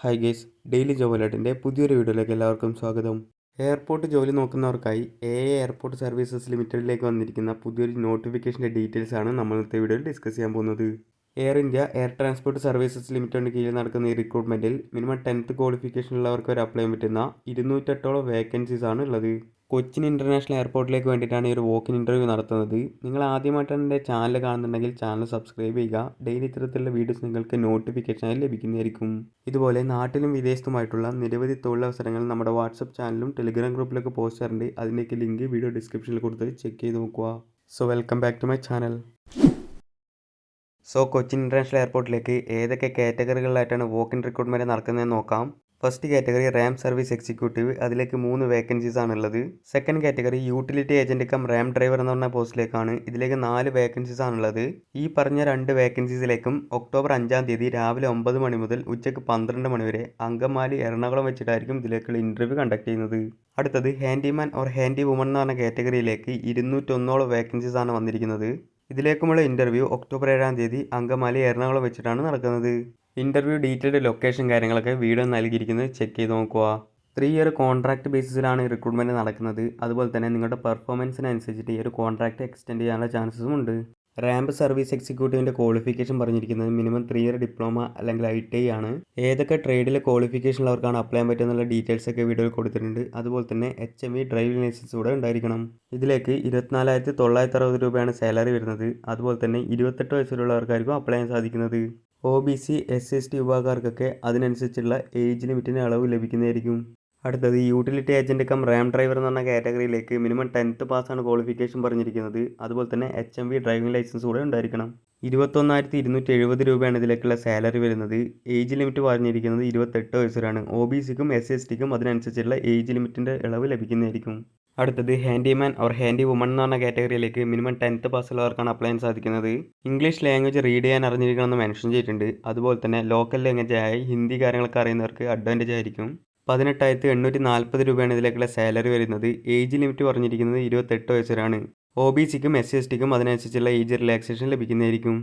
Hi guys, daily job അലേർട്ടിൻ്റെ പുതിയൊരു വീഡിയോയിലേക്ക് എല്ലാവർക്കും സ്വാഗതം. എയർപോർട്ട് ജോലി നോക്കുന്നവർക്കായി എയർപോർട്ട് സർവീസസ് ലിമിറ്റഡിലേക്ക് വന്നിരിക്കുന്ന പുതിയൊരു നോട്ടിഫിക്കേഷൻ്റെ ഡീറ്റെയിൽസ് ആണ് നമ്മൾ ഇന്നത്തെ വീഡിയോയിൽ ഡിസ്കസ് ചെയ്യാൻ പോകുന്നത്. Air India air transport services ലിമിറ്റഡിന് കീഴിൽ നടക്കുന്ന ഈ റിക്രൂട്ട്മെൻറ്റിൽ മിനിമം 10th ക്വാളിഫിക്കേഷൻ ഉള്ളവർക്ക് വരെ അപ്ലൈ ചെയ്യാൻ പറ്റുന്ന 208ഓളം വേക്കൻസീസ് ആണ് ഉള്ളത്. കൊച്ചിൻ ഇൻ്റർനാഷണൽ എയർപോർട്ടിലേക്ക് വേണ്ടിയിട്ടാണ് ഈ ഒരു വോക്കിൻ ഇൻ്റർവ്യൂ നടത്തുന്നത്. നിങ്ങൾ ആദ്യമായിട്ടാണ് എൻ്റെ ചാനൽ കാണുന്നുണ്ടെങ്കിൽ ചാനൽ സബ്സ്ക്രൈബ് ചെയ്യുക. ഡെയിലി ഇത്തരത്തിലുള്ള വീഡിയോസ് നിങ്ങൾക്ക് നോട്ടിഫിക്കേഷനായി ലഭിക്കുന്നതായിരിക്കും. ഇതുപോലെ നാട്ടിലും വിദേശത്തുമായിട്ടുള്ള നിരവധി തൊഴിലവസരങ്ങൾ നമ്മുടെ വാട്സപ്പ് ചാനലും ടെലിഗ്രാം ഗ്രൂപ്പിലൊക്കെ പോസ്റ്റ് ചെയ്യാറുണ്ട്. അതിൻ്റെയൊക്കെ ലിങ്ക് വീഡിയോ ഡിസ്ക്രിപ്ഷനിൽ കൊടുത്ത് ചെക്ക് ചെയ്ത് നോക്കുക. So welcome back to my channel. Cochin international എയർപോർട്ടിലേക്ക് ഏതൊക്കെ കാറ്റഗറികളിലായിട്ടാണ് വോക്കിൻ റിക്രൂട്ട്മെൻറ്റ് നടക്കുന്നതെന്ന് നോക്കാം. First category ramp service executive, അതിലേക്ക് 3 വേക്കൻസീസ് ആണുള്ളത്. Second category utility agent cum ramp driver എന്ന് പറഞ്ഞ പോസ്റ്റിലേക്കാണ്. ഇതിലേക്ക് 4 വേക്കൻസീസ് ആണുള്ളത്. ഈ പറഞ്ഞ 2 വേക്കൻസീസിലേക്കും ഒക്ടോബർ 5-ാം തീയതി രാവിലെ 9 മണി മുതൽ ഉച്ചയ്ക്ക് 12 മണി വരെ അങ്കമാലി എറണാകുളം വെച്ചിട്ടായിരിക്കും ഇതിലേക്കുള്ള ഇൻ്റർവ്യൂ കണ്ടക്ട് ചെയ്യുന്നത്. അടുത്തത് ഹാൻഡിമാൻ ഓർ ഹാൻഡി വുമൺ എന്ന് പറഞ്ഞ കാറ്റഗറിയിലേക്ക് 201ഓളം വേക്കൻസീസ് ആണ് വന്നിരിക്കുന്നത്. ഇതിലേക്കുമുള്ള ഇൻ്റർവ്യൂ ഒക്ടോബർ 7-ാം തീയതി അങ്കമാലി എറണാകുളം വെച്ചിട്ടാണ് നടക്കുന്നത്. ഇൻ്റർവ്യൂ ഡീറ്റെയിൽഡ് ലൊക്കേഷൻ കാര്യങ്ങളൊക്കെ വീഡിയോ നൽകിയിരിക്കുന്നത് ചെക്ക് ചെയ്ത് നോക്കുക. 3 ഇയർ കോൺട്രാക്ട് ബേസിസിലാണ് ഈ റിക്രൂട്ട്മെൻറ്റ് നടക്കുന്നത്. അതുപോലെ തന്നെ നിങ്ങളുടെ പെർഫോമൻസിനനുസരിച്ചിട്ട് ഈ ഒരു കോൺട്രാക്ട് എക്സ്റ്റെൻഡ് ചെയ്യാനുള്ള ചാൻസസും ഉണ്ട്. റാമ്പ് സർവീസ് എക്സിക്യൂട്ടീവിൻ്റെ ക്വാളിഫിക്കേഷൻ പറഞ്ഞിരിക്കുന്നത് മിനിമം 3 ഇയർ ഡിപ്ലോമ അല്ലെങ്കിൽ ITI ആണ്. ഏതൊക്കെ ട്രേഡിൽ ക്വാളിഫിക്കേഷൻ ഉള്ളവർക്കാണ് അപ്ലൈ ചെയ്യാൻ പറ്റുന്നുള്ള ഡീറ്റെയിൽസ് ഒക്കെ വീഡിയോയിൽ കൊടുത്തിട്ടുണ്ട്. അതുപോലെ തന്നെ HMV ഡ്രൈവിംഗ് ലൈസൻസ് കൂടെ ഉണ്ടായിരിക്കണം. ഇതിലേക്ക് 24,960 രൂപയാണ് സാലറി വരുന്നത്. അതുപോലെ തന്നെ 28 വയസ്സിലുള്ളവർക്കായിരിക്കും അപ്ലൈ ചെയ്യാൻ സാധിക്കുന്നത്. OBC SC/ST വിഭാഗക്കാർക്കൊക്കെ അതിനനുസരിച്ചുള്ള ഏജ് ലിമിറ്റിന് അളവ് ലഭിക്കുന്നതായിരിക്കും. അടുത്തത് utility agent cum ramp driver എന്ന് പറഞ്ഞ കാറ്റഗറിയിലേക്ക് മിനിമം 10th പാസ്സാണ് ക്വാളിഫിക്കേഷൻ പറഞ്ഞിരിക്കുന്നത്. അതുപോലെ തന്നെ HMV ഡ്രൈവിംഗ് ലൈസൻസ് കൂടെ ഉണ്ടായിരിക്കണം. 21,270 രൂപയാണ് ഇതിലേക്കുള്ള സാലറി വരുന്നത്. ഏജ് ലിമിറ്റ് പറഞ്ഞിരിക്കുന്നത് 28 വയസ്സിലാണ്. OBCക്കും SC/STക്കും അതിനനുസരിച്ചുള്ള ഏജ് ലിമിറ്റിൻ്റെ ഇളവ് ലഭിക്കുന്നതായിരിക്കും. അടുത്തത് ഹാൻഡിമാൻ ഓർ ഹാൻഡി വുമൺ എന്ന് പറഞ്ഞ കാറ്റഗറിയിലേക്ക് മിനിമം 10th പാസ്സുള്ളവർക്കാണ് അപ്ലൈ ചെയ്യാൻ സാധിക്കുന്നത്. ഇംഗ്ലീഷ് ലാംഗ്വേജ് റീഡ് ചെയ്യാൻ അറിഞ്ഞിരിക്കണമെന്ന് മെൻഷൻ ചെയ്തിട്ടുണ്ട്. അതുപോലെ തന്നെ ലോക്കൽ ലാംഗ്വേജായ ഹിന്ദി കാര്യങ്ങളൊക്കെ അറിയുന്നവർക്ക് അഡ്വാൻറ്റേജ് ആയിരിക്കും. 18,840 രൂപയാണ് ഇതിലേക്കുള്ള സാലറി വരുന്നത്. ഏജ് ലിമിറ്റ് പറഞ്ഞിരിക്കുന്നത് 28 വയസ്സിലാണ്. OBCക്കും SC/STക്കും അതിനനുസരിച്ചുള്ള ഏജ് റിലാക്സേഷൻ ലഭിക്കുന്നതായിരിക്കും.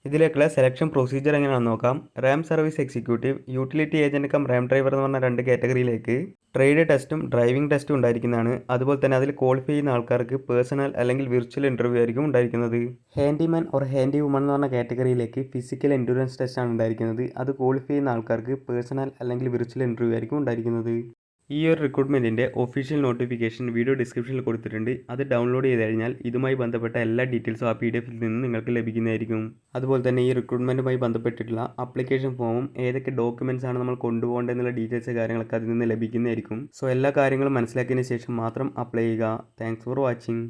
ഇതിലേക്കുള്ള സെലക്ഷൻ പ്രൊസീജിയർ എങ്ങനെയാണെന്ന് നോക്കാം. Ramp service executive, utility agent cum ramp driver എന്ന് പറഞ്ഞ 2 കാറ്റഗറിയിലേക്ക് ട്രേഡ് ടെസ്റ്റും ഡ്രൈവിംഗ് ടെസ്റ്റും ഉണ്ടായിരിക്കുന്നതാണ്. അതുപോലെ തന്നെ അതിൽ ക്വാളിഫൈ ചെയ്യുന്ന ആൾക്കാർക്ക് പേഴ്സണൽ അല്ലെങ്കിൽ വിർച്വൽ ഇൻ്റർവ്യൂ ആയിരിക്കും ഉണ്ടായിരിക്കുന്നത്. ഹാൻഡിമാൻ ഓർ ഹാൻഡി വുമൺ എന്ന് പറഞ്ഞ കാറ്റഗറിയിലേക്ക് ഫിസിക്കൽ എൻഡ്യൂറൻസ് ടെസ്റ്റാണ് ഉണ്ടായിരിക്കുന്നത്. അത് ക്വാളിഫൈ ചെയ്യുന്ന ആൾക്കാർക്ക് പേഴ്സണൽ അല്ലെങ്കിൽ വിർച്വൽ ഇൻ്റർവ്യൂ ആയിരിക്കും ഉണ്ടായിരിക്കുന്നത്. ഈ ഒരു റിക്രൂട്ട്മെൻറ്റിൻ്റെ ഒഫീഷ്യൽ നോട്ടിഫിക്കേഷൻ വീഡിയോ ഡിസ്ക്രിപ്ഷനിൽ കൊടുത്തിട്ടുണ്ട്. അത് ഡൗൺലോഡ് ചെയ്ത് കഴിഞ്ഞാൽ ഇതുമായി ബന്ധപ്പെട്ട എല്ലാ ഡീറ്റെയിൽസും ആ PDF-ൽ നിന്ന് നിങ്ങൾക്ക് ലഭിക്കുന്നതായിരിക്കും. അതുപോലെ തന്നെ ഈ റിക്രൂട്ട്മെൻറ്റുമായി ബന്ധപ്പെട്ടിട്ടുള്ള ആപ്ലിക്കേഷൻ ഫോമും ഏതൊക്കെ ഡോക്യുമെൻറ്റ്സ് ആണ് നമ്മൾ കൊണ്ടുപോകേണ്ടതെന്നുള്ള ഡീറ്റെയിൽസ് കാര്യങ്ങളൊക്കെ അതിൽ നിന്ന് ലഭിക്കുന്നതായിരിക്കും. എല്ലാ കാര്യങ്ങളും മനസ്സിലാക്കിയതിന് ശേഷം മാത്രം അപ്ലൈ ചെയ്യുക. Thanks for watching.